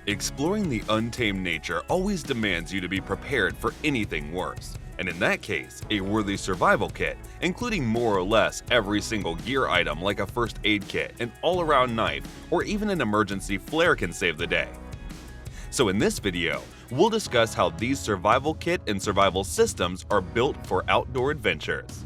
Exploring the untamed nature always demands you to be prepared for anything worse, and in that case, a worthy survival kit, including more or less every single gear item like a first aid kit, an all-around knife, or even an emergency flare can save the day. So in this video, we'll discuss how these survival kit and survival systems are built for outdoor adventures.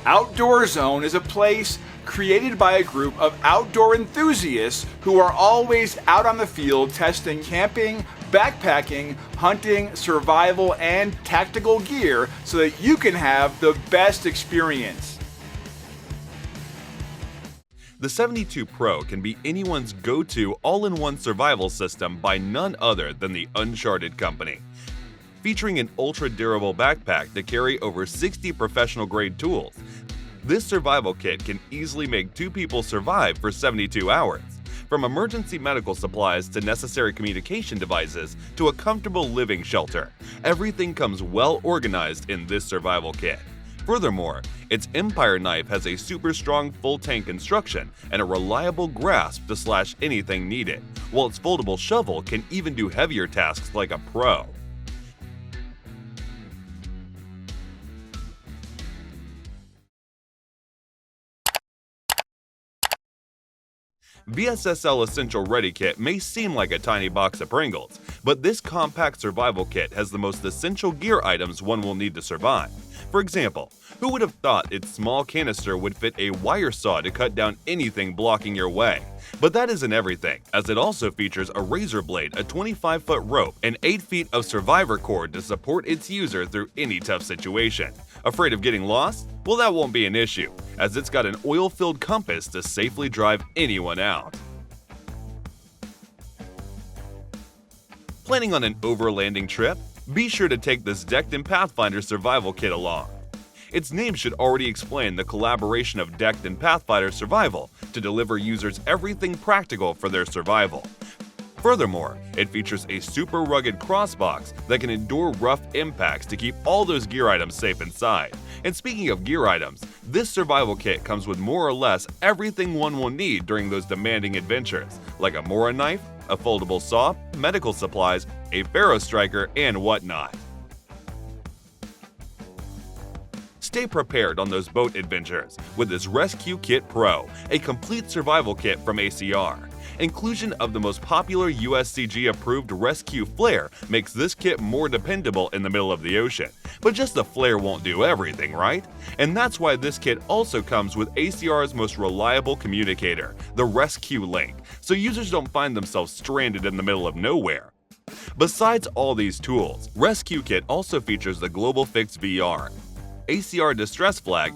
Outdoor Zone is a place created by a group of outdoor enthusiasts who are always out on the field testing camping, backpacking, hunting, survival, and tactical gear so that you can have the best experience. The 72 Pro can be anyone's go-to all-in-one survival system by none other than the Uncharted company. Featuring an ultra-durable backpack to carry over 60 professional-grade tools, this survival kit can easily make 2 people survive for 72 hours. From emergency medical supplies to necessary communication devices to a comfortable living shelter, everything comes well organized in this survival kit. Furthermore, its Empire knife has a super strong full-tank construction and a reliable grasp to slash anything needed, while its foldable shovel can even do heavier tasks like a pro. BSSL Essential Ready Kit may seem like a tiny box of Pringles, but this compact survival kit has the most essential gear items one will need to survive. For example, who would have thought its small canister would fit a wire saw to cut down anything blocking your way? But that isn't everything, as it also features a razor blade, a 25-foot rope, and 8 feet of survivor cord to support its user through any tough situation. Afraid of getting lost? Well, that won't be an issue, as it's got an oil-filled compass to safely drive anyone out. Planning on an overlanding trip? Be sure to take this DECTON Pathfinder survival kit along. Its name should already explain the collaboration of DECTON Pathfinder Survival to deliver users everything practical for their survival. Furthermore, it features a super rugged crossbox that can endure rough impacts to keep all those gear items safe inside. And speaking of gear items, this survival kit comes with more or less everything one will need during those demanding adventures, like a Mora knife, a foldable saw, medical supplies, a Pharaoh striker, and whatnot. Stay prepared on those boat adventures with this ResQLink Pro, a complete survival kit from ACR. Inclusion of the most popular USCG-approved rescue flare makes this kit more dependable in the middle of the ocean. But just the flare won't do everything, right? And that's why this kit also comes with ACR's most reliable communicator, the ResQLink, so users don't find themselves stranded in the middle of nowhere. Besides all these tools, ResQLink also features the Global Fix VR, ACR Distress Flag,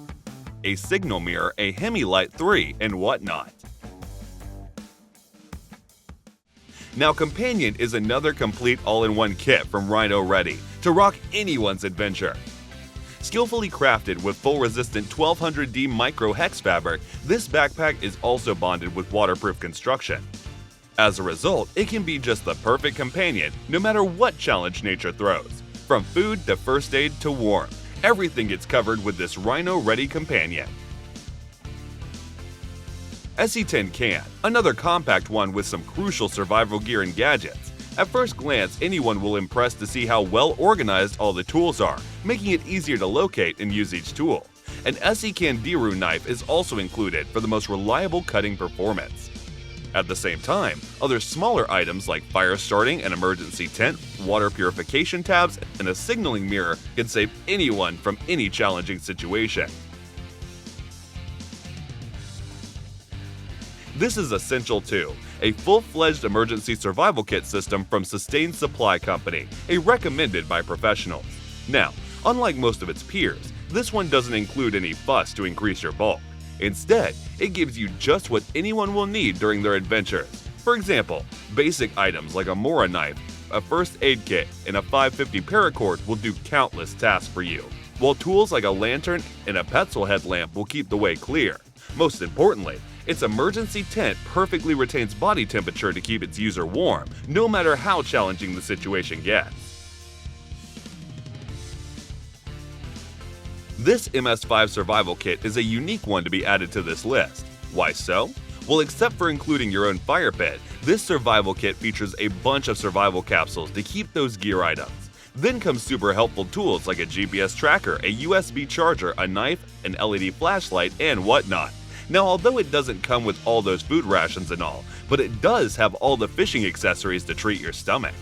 a Signal Mirror, a Hemi-Light 3, and whatnot. Now, Companion is another complete all-in-one kit from Rhino Ready to rock anyone's adventure. Skillfully crafted with full-resistant 1200D micro hex fabric, this backpack is also bonded with waterproof construction. As a result, it can be just the perfect companion no matter what challenge nature throws. From food to first aid to warmth, everything gets covered with this Rhino Ready companion. SE10 Can, another compact one with some crucial survival gear and gadgets. At first glance, anyone will impress to see how well organized all the tools are, making it easier to locate and use each tool. An SE Can Diru knife is also included for the most reliable cutting performance. At the same time, other smaller items like fire starting, an emergency tent, water purification tabs, and a signaling mirror can save anyone from any challenging situation. This is essential too, a full-fledged emergency survival kit system from Sustained Supply Company, a recommended by professionals. Now, unlike most of its peers, this one doesn't include any fuss to increase your bulk. Instead, it gives you just what anyone will need during their adventures. For example, basic items like a Mora knife, a first aid kit, and a 550 paracord will do countless tasks for you, while tools like a lantern and a Petzl headlamp will keep the way clear. Most importantly, its emergency tent perfectly retains body temperature to keep its user warm, no matter how challenging the situation gets. This MS5 survival kit is a unique one to be added to this list. Why so? Well, except for including your own fire pit, this survival kit features a bunch of survival capsules to keep those gear items. Then comes super helpful tools like a GPS tracker, a USB charger, a knife, an LED flashlight, and whatnot. Now, although it doesn't come with all those food rations and all, but it does have all the fishing accessories to treat your stomach.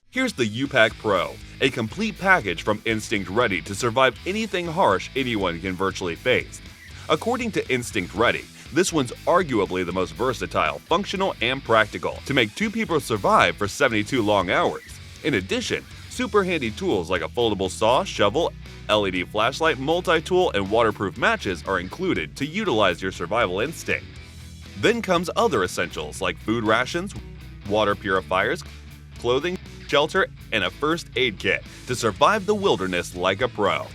Here's the UPack Pro, a complete package from Instinct Ready to survive anything harsh anyone can virtually face. According to Instinct Ready, this one's arguably the most versatile, functional, and practical to make 2 people survive for 72 long hours. In addition, super handy tools like a foldable saw, shovel, LED flashlight, multi-tool, and waterproof matches are included to utilize your survival instinct. Then comes other essentials like food rations, water purifiers, clothing, shelter, and a first aid kit to survive the wilderness like a pro.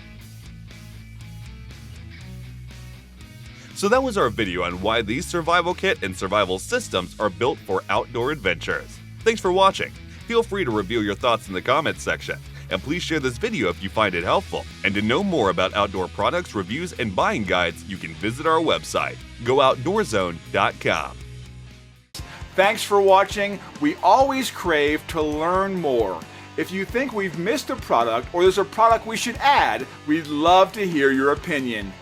So that was our video on why these survival kit and survival systems are built for outdoor adventures. Thanks for watching. Feel free to reveal your thoughts in the comments section. And please share this video if you find it helpful. And to know more about outdoor products, reviews, and buying guides, you can visit our website, GoOutdoorzone.com. Thanks for watching. We always crave to learn more. If you think we've missed a product or there's a product we should add, we'd love to hear your opinion.